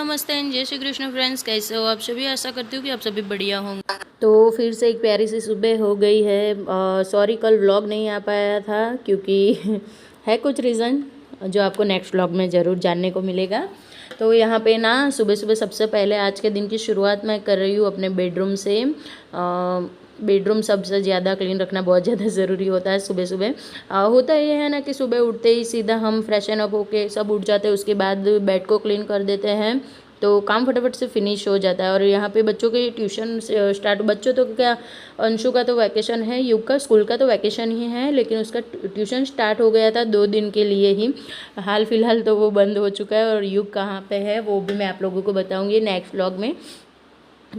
नमस्ते एंड जय श्री कृष्ण फ्रेंड्स, कैसे हो आप सभी। आशा करती हूँ कि आप सभी बढ़िया होंगे। तो फिर से एक प्यारी सी सुबह हो गई है। सॉरी कल व्लॉग नहीं आ पाया था क्योंकि है कुछ रीज़न जो आपको नेक्स्ट व्लॉग में ज़रूर जानने को मिलेगा। तो यहाँ पे ना सुबह सुबह सबसे पहले आज के दिन की शुरुआत मैं कर रही हूँ अपने बेडरूम से। बेडरूम सबसे ज़्यादा क्लीन रखना बहुत ज़्यादा ज़रूरी होता है सुबह सुबह। होता ये है ना कि सुबह उठते ही सीधा हम फ्रेशन अप होके सब उठ जाते हैं, उसके बाद बेड को क्लीन कर देते हैं तो काम फटाफट से फिनिश हो जाता है। और यहाँ पे बच्चों के ट्यूशन स्टार्ट, बच्चों तो क्या, अंशु का तो वैकेशन है, युग का स्कूल का तो वैकेशन ही है, लेकिन उसका ट्यूशन स्टार्ट हो गया था 2 दिन के लिए ही। हाल फिलहाल तो वो बंद हो चुका है और युग कहाँ पे है वो भी मैं आप लोगों को बताऊँगी नेक्स्ट व्लॉग में।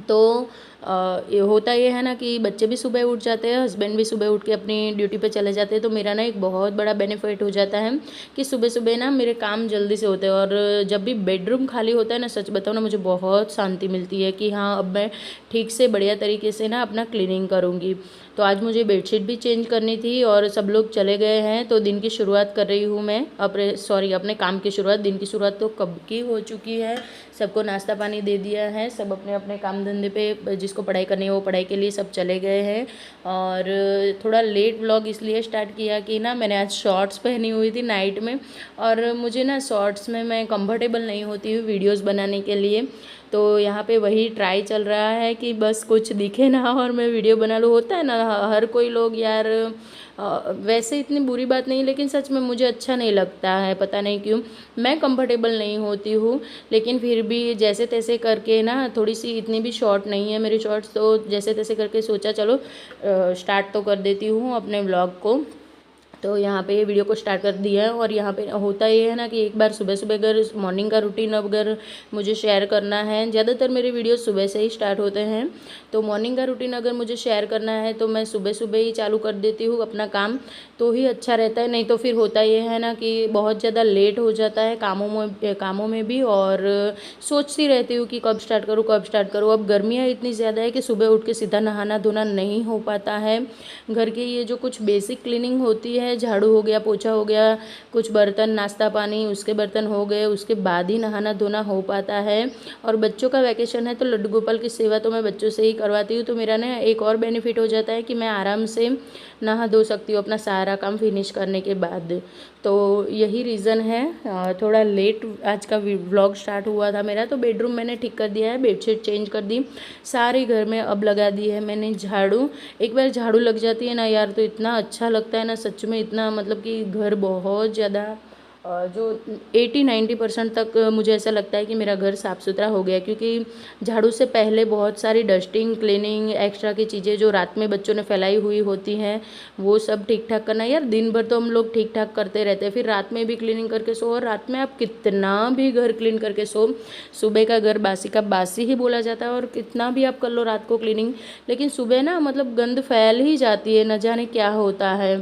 तो ये होता ये है ना कि बच्चे भी सुबह उठ जाते हैं, हस्बैंड भी सुबह उठ के अपनी ड्यूटी पे चले जाते हैं, तो मेरा ना एक बहुत बड़ा बेनिफिट हो जाता है कि सुबह सुबह ना मेरे काम जल्दी से होते हैं। और जब भी बेडरूम खाली होता है ना, सच बताऊँ ना, मुझे बहुत शांति मिलती है कि हाँ अब मैं ठीक से बढ़िया तरीके से ना अपना क्लीनिंग करूँगी। तो आज मुझे बेडशीट भी चेंज करनी थी और सब लोग चले गए हैं, तो दिन की शुरुआत कर रही हूँ मैं अपने काम की शुरुआत। दिन की शुरुआत तो कब की हो चुकी है, सबको नाश्ता पानी दे दिया है, सब अपने अपने काम धंधे पे, जिसको पढ़ाई करनी है वो पढ़ाई के लिए सब चले गए हैं। और थोड़ा लेट व्लॉग इसलिए स्टार्ट किया कि ना मैंने आज शॉर्ट्स पहनी हुई थी नाइट में, और मुझे ना शॉर्ट्स में मैं कंफर्टेबल नहीं होती हूँ वीडियोस बनाने के लिए। तो यहाँ पे वही ट्राई चल रहा है कि बस कुछ दिखे ना और मैं वीडियो बना लूँ। होता है ना हर कोई लोग यार, वैसे इतनी बुरी बात नहीं, लेकिन सच में मुझे अच्छा नहीं लगता है, पता नहीं क्यों मैं कंफर्टेबल नहीं होती हूँ। लेकिन फिर भी जैसे तैसे करके ना, थोड़ी सी इतनी भी शॉर्ट नहीं है मेरी शॉर्ट्स, तो जैसे तैसे करके सोचा चलो स्टार्ट तो कर देती हूँ अपने व्लॉग को। तो यहाँ पे ये वीडियो को स्टार्ट कर दिया है। और यहाँ पे होता ये है ना कि एक बार सुबह सुबह अगर मॉर्निंग का रूटीन अगर मुझे शेयर करना है, ज़्यादातर मेरे वीडियो सुबह से ही स्टार्ट होते हैं, तो मॉर्निंग का रूटीन अगर मुझे शेयर करना है तो मैं सुबह सुबह ही चालू कर देती हूँ अपना काम, तो ही अच्छा रहता है। नहीं तो फिर होता ये है ना कि बहुत ज़्यादा लेट हो जाता है कामों में भी, और सोचती रहती हूँ कि कब स्टार्ट करूँ कब स्टार्ट करूँ। अब गर्मियाँ इतनी ज़्यादा है कि सुबह उठ के सीधा नहाना धोना नहीं हो पाता है। घर की ये जो कुछ बेसिक क्लीनिंग होती है, झाड़ू हो गया, पोछा हो गया, कुछ बर्तन, नाश्ता पानी उसके बर्तन हो गए, उसके बाद ही नहाना धोना हो पाता है। और बच्चों का वैकेशन है तो लड्डू गोपाल की सेवा तो मैं बच्चों से ही करवाती हूँ, तो मेरा ना एक और बेनिफिट हो जाता है कि मैं आराम से नहा धो सकती हूँ अपना सारा काम फिनिश करने के बाद। तो यही रीज़न है, थोड़ा लेट आज का व्लॉग स्टार्ट हुआ था मेरा। तो बेडरूम मैंने ठीक कर दिया है, बेडशीट चेंज कर दी, सारे घर में अब लगा दी है मैंने झाड़ू। एक बार झाड़ू लग जाती है ना यार तो इतना अच्छा लगता है ना, सच में इतना, मतलब कि घर बहुत ज़्यादा जो 80-90% तक मुझे ऐसा लगता है कि मेरा घर साफ़ सुथरा हो गया, क्योंकि झाड़ू से पहले बहुत सारी डस्टिंग क्लीनिंग एक्स्ट्रा की चीज़ें जो रात में बच्चों ने फैलाई हुई होती हैं वो सब ठीक ठाक करना। यार दिन भर तो हम लोग ठीक ठाक करते रहते हैं, फिर रात में भी क्लीनिंग करके सो, और रात में आप कितना भी घर क्लीन करके सो, सुबह का घर बासी का बासी ही बोला जाता है। और कितना भी आप कर लो रात को क्लीनिंग, लेकिन सुबह ना मतलब गंद फैल ही जाती है, न जाने क्या होता है,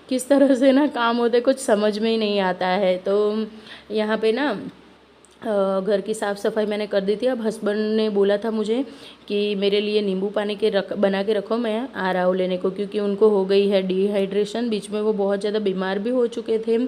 किस तरह से ना काम होते कुछ समझ में ही नहीं आता है। तो यहाँ पे ना घर की साफ़ सफाई मैंने कर दी थी। अब हस्बैंड ने बोला था मुझे कि मेरे लिए नींबू पानी बना के रखो, मैं आ रहा हूँ लेने को, क्योंकि उनको हो गई है डिहाइड्रेशन। बीच में वो बहुत ज़्यादा बीमार भी हो चुके थे।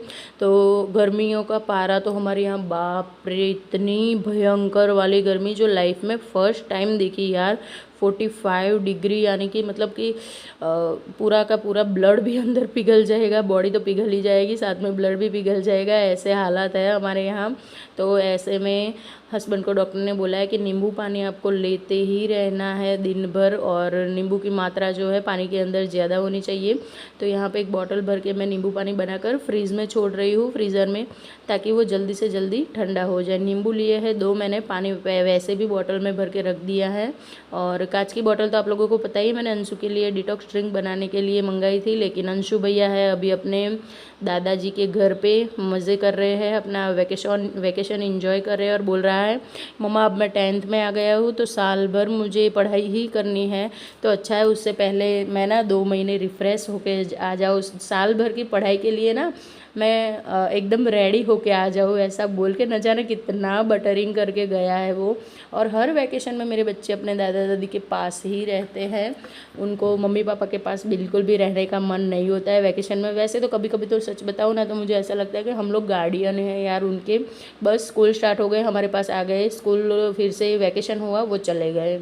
तो गर्मियों का पारा तो हमारे यहाँ बाप रे, इतनी भयंकर वाली गर्मी जो लाइफ में फ़र्स्ट टाइम देखी यार। 45 डिग्री, यानी कि मतलब कि पूरा का पूरा ब्लड भी अंदर पिघल जाएगा, बॉडी तो पिघल ही जाएगी, साथ में ब्लड भी पिघल जाएगा, ऐसे हालात है हमारे यहाँ। तो ऐसे में हस्बैंड को डॉक्टर ने बोला है कि नींबू पानी आपको लेते ही रहना है दिन भर, और नींबू की मात्रा जो है पानी के अंदर ज़्यादा होनी चाहिए। तो यहाँ पे एक बॉटल भर के मैं नींबू पानी बनाकर फ्रीज़ में छोड़ रही हूँ, फ्रीज़र में, ताकि वो जल्दी से जल्दी ठंडा हो जाए। नींबू लिए है 2 मैंने, पानी वैसे भी बॉटल में भर के रख दिया है। और कांच की बॉटल तो आप लोगों को पता ही, मैंने अंशु के लिए डिटॉक्स ड्रिंक बनाने के लिए मंगाई थी, लेकिन अंशु भैया है अभी अपने दादाजी के घर पे मज़े कर रहे हैं, अपना वैकेशन एंजॉय कर रहे हैं, और बोल रहा है मम्मा अब मैं 10th में आ गया हूँ तो साल भर मुझे पढ़ाई ही करनी है, तो अच्छा है उससे पहले मैं ना 2 महीने रिफ़्रेश होके आ जाऊँ। साल भर की पढ़ाई के लिए ना मैं एकदम रेडी होके आ जाऊँ ऐसा बोल के, न जाने कितना बटरिंग करके गया है वो। और हर वैकेशन में मेरे बच्चे अपने दादा दादी के पास ही रहते हैं, उनको मम्मी पापा के पास बिल्कुल भी रहने का मन नहीं होता है वैकेशन में। वैसे तो कभी कभी तो सच बताऊँ ना, तो मुझे ऐसा लगता है कि हम लोग गार्डियन हैं यार उनके। बस स्कूल स्टार्ट हो गए, हमारे पास आ गए, स्कूल फिर से वैकेशन हुआ, वो चले गए।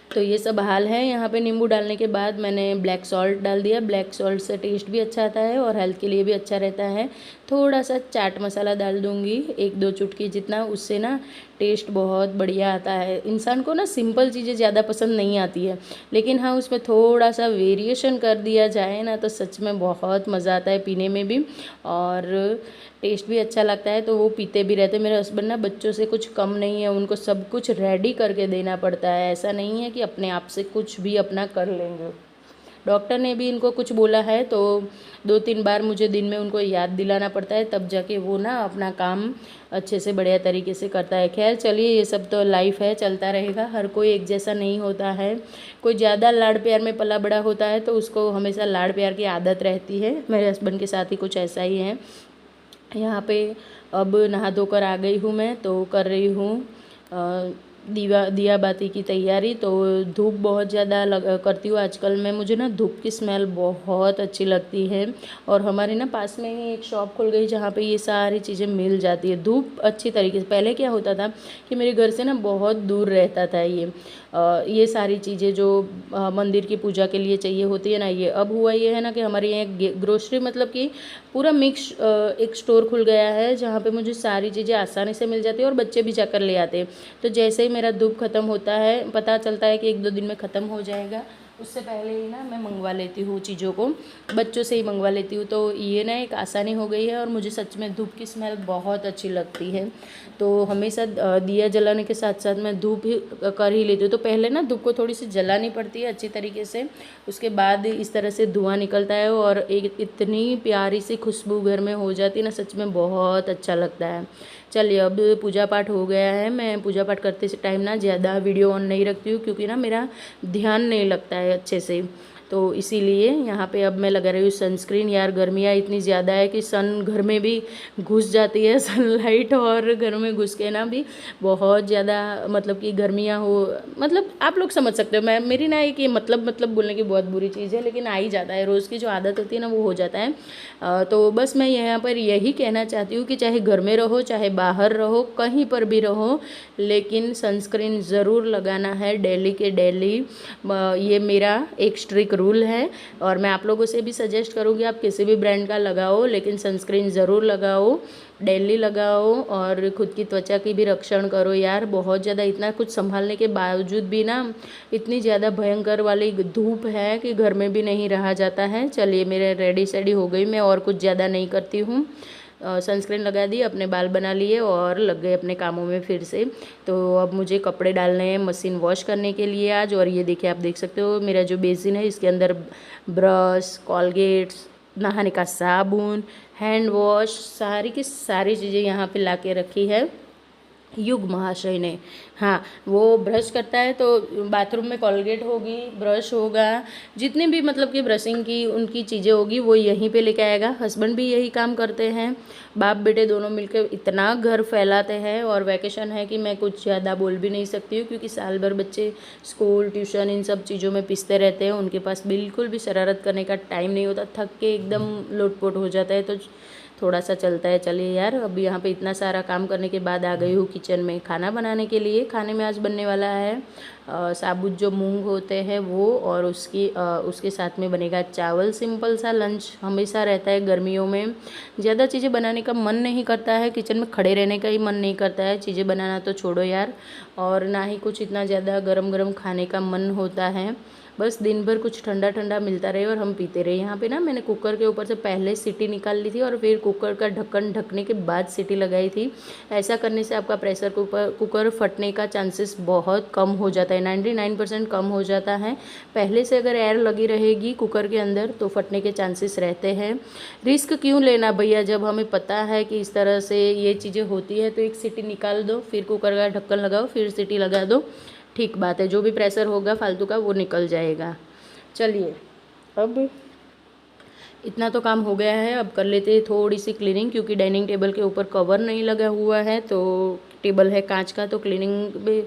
तो ये सब हाल है। यहाँ पे नींबू डालने के बाद मैंने ब्लैक सॉल्ट डाल दिया। ब्लैक सॉल्ट से टेस्ट भी अच्छा आता है और हेल्थ के लिए भी अच्छा रहता है। थोड़ा सा चाट मसाला डाल दूँगी, 1-2 चुटकी जितना, उससे ना टेस्ट बहुत बढ़िया आता है। इंसान को ना सिंपल चीज़ें ज़्यादा पसंद नहीं आती है, लेकिन हाँ उसमें थोड़ा सा वेरिएशन कर दिया जाए ना तो सच में बहुत मज़ा आता है पीने में भी, और टेस्ट भी अच्छा लगता है। तो वो पीते भी रहते। मेरे हस्बैंड ना बच्चों से कुछ कम नहीं है, उनको सब कुछ रेडी करके देना पड़ता है। ऐसा नहीं है कि अपने आप से कुछ भी अपना कर लेंगे। डॉक्टर ने भी इनको कुछ बोला है तो 2-3 बार मुझे दिन में उनको याद दिलाना पड़ता है, तब जाके वो ना अपना काम अच्छे से बढ़िया तरीके से करता है। खैर चलिए, ये सब तो लाइफ है, चलता रहेगा। हर कोई एक जैसा नहीं होता है। कोई ज़्यादा लाड़ प्यार में पला बड़ा होता है तो उसको हमेशा लाड़ प्यार की आदत रहती है। मेरे हस्बैंड के साथ ही कुछ ऐसा ही है। यहाँ पे अब नहा धोकर आ गई हूँ मैं, तो कर रही हूँ दिया बाती की तैयारी। तो धूप बहुत ज़्यादा करती हूँ आजकल मैं। मुझे ना धूप की स्मेल बहुत अच्छी लगती है। और हमारे ना पास में ही एक शॉप खुल गई जहाँ पे ये सारी चीज़ें मिल जाती है धूप अच्छी तरीके से। पहले क्या होता था कि मेरे घर से ना बहुत दूर रहता था ये सारी चीज़ें जो मंदिर की पूजा के लिए चाहिए होती है ना, ये अब हुआ ये है ना कि हमारे यहाँ ग्रोसरी मतलब कि पूरा मिक्स एक स्टोर खुल गया है जहाँ पे मुझे सारी चीज़ें आसानी से मिल जाती है और बच्चे भी जाकर ले आते हैं। तो जैसे ही मेरा धूप ख़त्म होता है, पता चलता है कि 1-2 दिन में ख़त्म हो जाएगा, उससे पहले ही ना मैं मंगवा लेती हूँ चीज़ों को, बच्चों से ही मंगवा लेती हूँ। तो ये ना एक आसानी हो गई है और मुझे सच में धूप की स्मेल बहुत अच्छी लगती है। तो हमेशा दिया जलाने के साथ साथ मैं धूप ही कर ही लेती हूँ। तो पहले ना धूप को थोड़ी सी जलानी पड़ती है अच्छी तरीके से, उसके बाद इस तरह से धुआं निकलता है और एक इतनी प्यारी सी खुशबू घर में हो जाती है ना, सच में बहुत अच्छा लगता है। चलिए, अब पूजा पाठ हो गया है। मैं पूजा पाठ करते से टाइम ना ज़्यादा वीडियो ऑन नहीं रखती हूँ क्योंकि ना मेरा ध्यान नहीं लगता है अच्छे से, तो इसीलिए यहाँ पे अब मैं लगा रही हूँ सनस्क्रीन। यार गर्मियाँ इतनी ज़्यादा है कि सन घर में भी घुस जाती है सनलाइट, और घर में घुस के ना भी बहुत ज़्यादा मतलब कि गर्मियाँ हो, मतलब आप लोग समझ सकते हो। मैं मेरी ना एक ये मतलब बोलने की बहुत बुरी चीज़ है, लेकिन आ ही जाता है, रोज़ की जो आदत होती है ना वो हो जाता है। तो बस मैं यहाँ पर यही कहना चाहती हूँ कि चाहे घर में रहो चाहे बाहर रहो, कहीं पर भी रहो, लेकिन सनस्क्रीन ज़रूर लगाना है डेली के डेली। ये मेरा एक स्ट्रिक रूल है और मैं आप लोगों से भी सजेस्ट करूँगी आप किसी भी ब्रांड का लगाओ, लेकिन सनस्क्रीन ज़रूर लगाओ, डेली लगाओ और ख़ुद की त्वचा की भी रक्षण करो। यार बहुत ज़्यादा इतना कुछ संभालने के बावजूद भी ना इतनी ज़्यादा भयंकर वाली धूप है कि घर में भी नहीं रहा जाता है। चलिए, मेरे रेडी सेडी हो गई, मैं और कुछ ज़्यादा नहीं करती हूँ। सनस्क्रीन लगा दी, अपने बाल बना लिए और लग गए अपने कामों में फिर से। तो अब मुझे कपड़े डालने हैं मशीन वॉश करने के लिए आज। और ये देखिए, आप देख सकते हो मेरा जो बेसिन है इसके अंदर ब्रश, कोलगेट्स, नहाने का साबुन, हैंड वॉश, सारी की सारी चीज़ें यहाँ पे ला के रखी है युग महाशय ने। हाँ, वो ब्रश करता है तो बाथरूम में कोलगेट होगी, ब्रश होगा, जितने भी मतलब कि ब्रशिंग की उनकी चीज़ें होगी वो यहीं पे लेके आएगा। हस्बैंड भी यही काम करते हैं, बाप बेटे दोनों मिलकर इतना घर फैलाते हैं। और वैकेशन है कि मैं कुछ ज़्यादा बोल भी नहीं सकती हूँ क्योंकि साल भर बच्चे स्कूल ट्यूशन इन सब चीज़ों में पिसते रहते हैं, उनके पास बिल्कुल भी शरारत करने का टाइम नहीं होता, थक के एकदम लोटपोट हो जाता है, तो थोड़ा सा चलता है। चलिए यार, अब यहाँ पे इतना सारा काम करने के बाद आ गई हूँ किचन में खाना बनाने के लिए। खाने में आज बनने वाला है साबुत जो मूंग होते हैं वो, और उसके साथ में बनेगा चावल। सिंपल सा लंच हमेशा रहता है गर्मियों में, ज़्यादा चीज़ें बनाने का मन नहीं करता है, किचन में खड़े रहने का ही मन नहीं करता है, चीज़ें बनाना तो छोड़ो यार, और ना ही कुछ इतना ज़्यादा गरम गरम खाने का मन होता है। बस दिन भर कुछ ठंडा ठंडा मिलता रहे और हम पीते रहे। यहाँ पे ना मैंने कुकर के ऊपर से पहले सीटी निकाल ली थी और फिर कुकर का ढक्कन ढकने के बाद सीटी लगाई थी। ऐसा करने से आपका प्रेशर कुकर फटने का चांसेस बहुत कम हो जाता है, 99% कम हो जाता है। पहले से अगर एयर लगी रहेगी कुकर के अंदर तो फटने के चांसेस रहते हैं। रिस्क क्यों लेना भैया, जब हमें पता है कि इस तरह से ये चीज़ें होती है तो एक सीटी निकाल दो, फिर कुकर का ढक्कन लगाओ, फिर सीटी लगा दो, ठीक बात है। जो भी प्रेशर होगा फालतू का वो निकल जाएगा। चलिए, अब इतना तो काम हो गया है, अब कर लेते हैं थोड़ी सी क्लीनिंग, क्योंकि डाइनिंग टेबल के ऊपर कवर नहीं लगा हुआ है, तो टेबल है कांच का, तो क्लीनिंग भी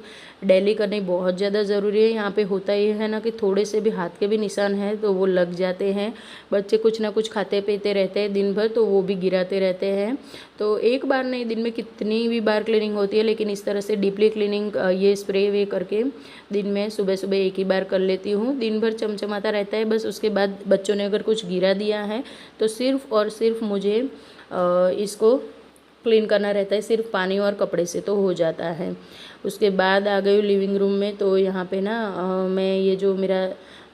डेली करनी बहुत ज़्यादा ज़रूरी है। यहाँ पे होता ये है ना कि थोड़े से भी हाथ के भी निशान हैं तो वो लग जाते हैं। बच्चे कुछ ना कुछ खाते पीते रहते हैं दिन भर, तो वो भी गिराते रहते हैं। तो एक बार नहीं, दिन में कितनी भी बार क्लीनिंग होती है, लेकिन इस तरह से डीपली क्लीनिंग ये स्प्रे वे करके दिन में सुबह सुबह एक ही बार कर लेती हूँ। दिन भर चमचमाता रहता है बस। उसके बाद बच्चों ने अगर कुछ गिरा दिया है तो सिर्फ़ और सिर्फ मुझे इसको क्लीन करना रहता है, सिर्फ पानी और कपड़े से तो हो जाता है। उसके बाद आ गई लिविंग रूम में, तो यहाँ पे ना मैं ये जो मेरा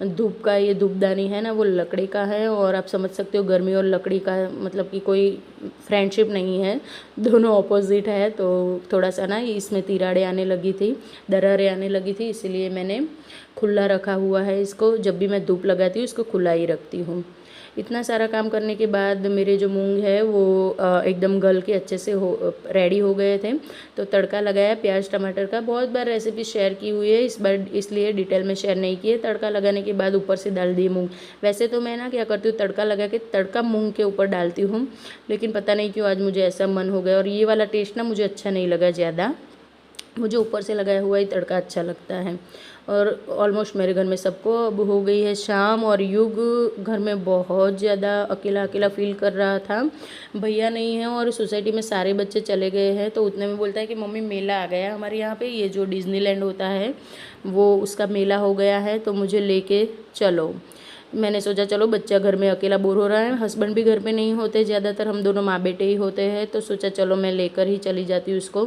धूप का ये धूपदानी है ना, वो लकड़ी का है, और आप समझ सकते हो गर्मी और लकड़ी का मतलब कि कोई फ्रेंडशिप नहीं है, दोनों ऑपोजिट है। तो थोड़ा सा ना इसमें तिराड़े आने लगी थी, दरारें आने लगी थी, इसीलिए मैंने खुला रखा हुआ है इसको। जब भी मैं धूप लगाती हूँ इसको खुला ही रखती हूँ। इतना सारा काम करने के बाद मेरे जो मूंग है वो एकदम गल के अच्छे से रेडी हो गए थे। तो तड़का लगाया प्याज टमाटर का। बहुत बार रेसिपी शेयर की हुई है, इस बार इसलिए डिटेल में शेयर नहीं की है। तड़का लगाने के बाद ऊपर से डाल दिए मूंग। वैसे तो मैं ना क्या करती हूँ, तड़का लगा के तड़का मूंग के ऊपर डालती हूँ, लेकिन पता नहीं क्यों आज मुझे ऐसा मन हो गया, और ये वाला टेस्ट ना मुझे अच्छा नहीं लगा ज़्यादा। मुझे ऊपर से लगाया हुआ ही तड़का अच्छा लगता है। और ऑलमोस्ट मेरे घर में सबको अब हो गई है शाम, और युग घर में बहुत ज़्यादा अकेला अकेला फील कर रहा था। भैया नहीं है और सोसाइटी में सारे बच्चे चले गए हैं, तो उतने में बोलता है कि मम्मी मेला आ गया हमारे यहाँ पे, ये जो डिज्नीलैंड होता है वो उसका मेला हो गया है, तो मुझे लेके चलो। मैंने सोचा चलो, बच्चा घर में अकेला बोर हो रहा है, हस्बैंड भी घर पे नहीं होते, ज़्यादातर हम दोनों माँ बेटे ही होते हैं, तो सोचा चलो मैं लेकर ही चली जाती हूँ उसको,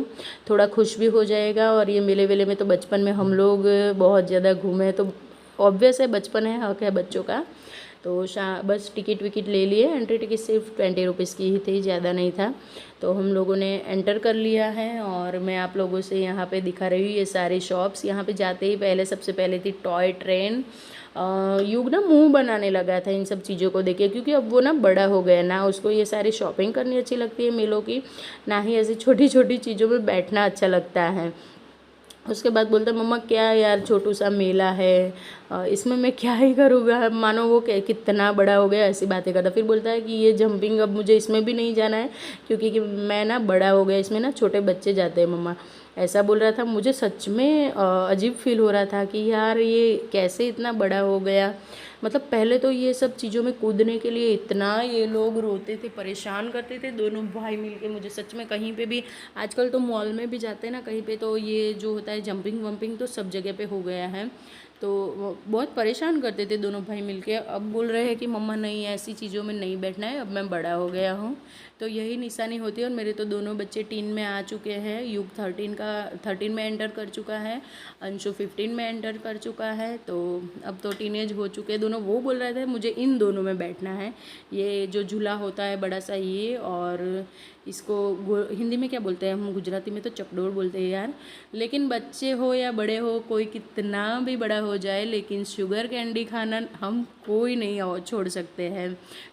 थोड़ा खुश भी हो जाएगा। और ये मेले वेले में तो बचपन में हम लोग बहुत ज़्यादा घूमे, तो ऑब्वियस है बचपन है, हक है बच्चों का। तो बस टिकट विकेट ले लिए। एंट्री टिकट सिर्फ 20 रुपीज़ की ही थी, ज़्यादा नहीं था। तो हम लोगों ने एंटर कर लिया है, और मैं आप लोगों से यहाँ पे दिखा रही हूँ ये सारी शॉप्स। यहाँ पे जाते ही पहले सबसे पहले थी टॉय ट्रेन। युग ना मुंह बनाने लगा था इन सब चीज़ों को देखे, क्योंकि अब वो ना बड़ा हो गया ना, उसको ये सारी शॉपिंग करनी अच्छी लगती है मेलों की, ना ही ऐसी छोटी छोटी चीज़ों में बैठना अच्छा लगता है। उसके बाद बोलता मम्मा क्या यार छोटू सा मेला है, इसमें मैं क्या ही करूँगा, मानो वो कितना बड़ा हो गया, ऐसी बातें करता। फिर बोलता है कि ये जंपिंग अब मुझे इसमें भी नहीं जाना है, क्योंकि मैं ना बड़ा हो गया, इसमें ना छोटे बच्चे जाते हैं मम्मा, ऐसा बोल रहा था। मुझे सच में अजीब फील हो रहा था कि यार ये कैसे इतना बड़ा हो गया। मतलब पहले तो ये सब चीज़ों में कूदने के लिए इतना ये लोग रोते थे, परेशान करते थे दोनों भाई मिलके मुझे। सच में कहीं पे भी आजकल तो मॉल में भी जाते हैं ना कहीं पे, तो ये जो होता है जंपिंग वंपिंग तो सब जगह पे हो गया है। तो बहुत परेशान करते थे दोनों भाई मिलके। अब बोल रहे हैं कि मम्मा नहीं ऐसी चीज़ों में नहीं बैठना है, अब मैं बड़ा हो गया हूँ। तो यही निशानी होती है। और मेरे तो दोनों बच्चे टीन में आ चुके हैं। युग 13 में एंटर कर चुका है, अंशु 15 में एंटर कर चुका है। तो अब तो टीनेज हो चुके हैं दोनों। वो बोल रहे थे मुझे इन दोनों में बैठना है, ये जो झूला होता है बड़ा सा ये, और इसको हिंदी में क्या बोलते हैं, हम गुजराती में तो चकडोर बोलते हैं यार। लेकिन बच्चे हो या बड़े हो, कोई कितना भी बड़ा हो जाए, लेकिन शुगर कैंडी खाना हम कोई नहीं छोड़ सकते हैं।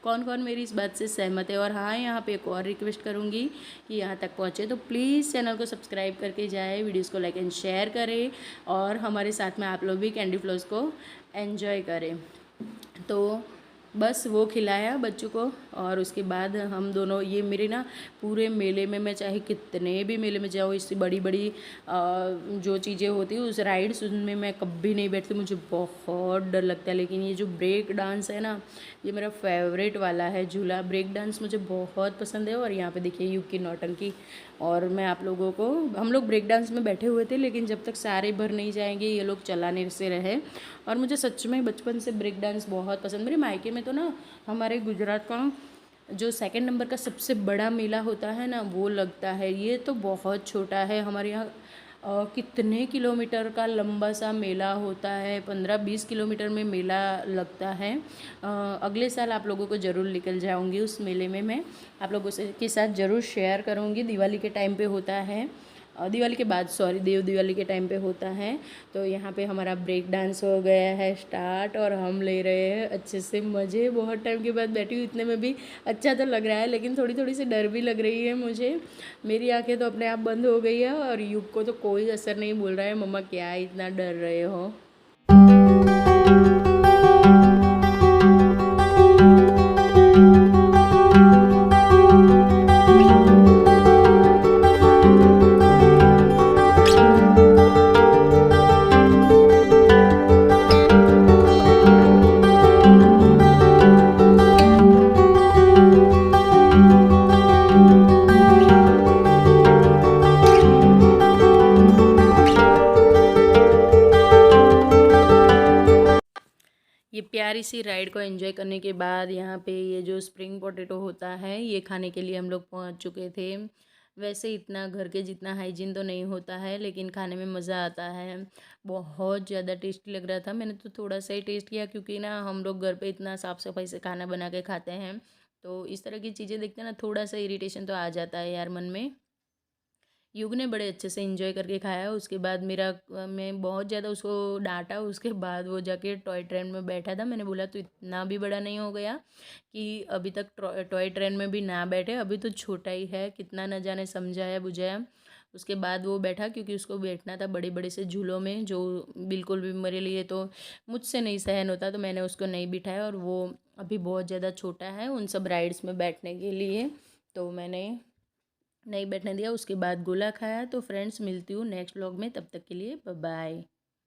कौन कौन मेरी इस बात से सहमत है। और हाँ, यहाँ पे एक और रिक्वेस्ट करूँगी कि यहाँ तक पहुँचे तो प्लीज़ चैनल को सब्सक्राइब करके जाए, वीडियोज़ को लाइक एंड शेयर करें, और हमारे साथ में आप लोग भी कैंडी फ्लॉस को एंजॉय करें। तो बस वो खिलाया बच्चों को, और उसके बाद हम दोनों, ये मेरे ना पूरे मेले में, मैं चाहे कितने भी मेले में जाऊँ, इससे बड़ी बड़ी जो चीज़ें होती हैं उस राइड्स उनमें मैं कभी नहीं बैठती, मुझे बहुत डर लगता है। लेकिन ये जो ब्रेक डांस है ना, ये मेरा फेवरेट वाला है झूला। ब्रेक डांस मुझे बहुत पसंद है। और यहाँ पे देखिए युग की नौटंकी। और मैं आप लोगों को, हम लोग ब्रेक डांस में बैठे हुए थे, लेकिन जब तक सारे भर नहीं जाएंगे ये लोग चलाने से रहे। और मुझे सच में बचपन से ब्रेक डांस बहुत पसंद। मेरे मायके में तो ना हमारे गुजरात का जो 2 नंबर का सबसे बड़ा मेला होता है ना, वो लगता है। ये तो बहुत छोटा है, हमारे यहाँ कितने किलोमीटर का लंबा सा मेला होता है, 15-20 किलोमीटर में मेला लगता है। अगले साल आप लोगों को ज़रूर लेकर जाऊंगी उस मेले में, मैं आप लोगों के साथ ज़रूर शेयर करूंगी। दिवाली के टाइम पे होता है, दिवाली के बाद, सॉरी, दिवाली के टाइम पे होता है। तो यहाँ पे हमारा ब्रेक डांस हो गया है स्टार्ट, और हम ले रहे हैं अच्छे से मज़े। बहुत टाइम के बाद बैठी हूँ, इतने में भी अच्छा तो लग रहा है, लेकिन थोड़ी थोड़ी सी डर भी लग रही है मुझे। मेरी आंखें तो अपने आप बंद हो गई है, और युग को तो कोई असर नहीं, बोल रहा है मम्मा क्या इतना डर रहे हो। ये प्यारी सी राइड को एंजॉय करने के बाद यहाँ पे ये जो स्प्रिंग पोटैटो होता है ये खाने के लिए हम लोग पहुँच चुके थे। वैसे इतना घर के जितना हाइजीन तो नहीं होता है, लेकिन खाने में मज़ा आता है। बहुत ज़्यादा टेस्टी लग रहा था। मैंने तो थोड़ा सा ही टेस्ट किया, क्योंकि ना हम लोग घर पे इतना साफ़ सफाई से खाना बना के खाते हैं, तो इस तरह की चीज़ें देखते हैं ना, थोड़ा सा इरिटेशन तो आ जाता है यार मन में। युग ने बड़े अच्छे से एंजॉय करके खाया। उसके बाद मैं बहुत ज़्यादा उसको डांटा। उसके बाद वो जाके टॉय ट्रेन में बैठा था। मैंने बोला, तो इतना भी बड़ा नहीं हो गया कि अभी तक टॉय ट्रेन में भी ना बैठे, अभी तो छोटा ही है, कितना न जाने समझाया बुझाया। उसके बाद वो बैठा, क्योंकि उसको बैठना था बड़े बड़े से झूलों में, जो बिल्कुल भी मेरे लिए तो मुझसे नहीं सहन होता, तो मैंने उसको नहीं बिठाया। और वो अभी बहुत ज़्यादा छोटा है उन सब राइड्स में बैठने के लिए, तो मैंने नहीं बैठने दिया। उसके बाद गोला खाया। तो फ्रेंड्स, मिलती हूँ नेक्स्ट व्लॉग में, तब तक के लिए बाय बाय।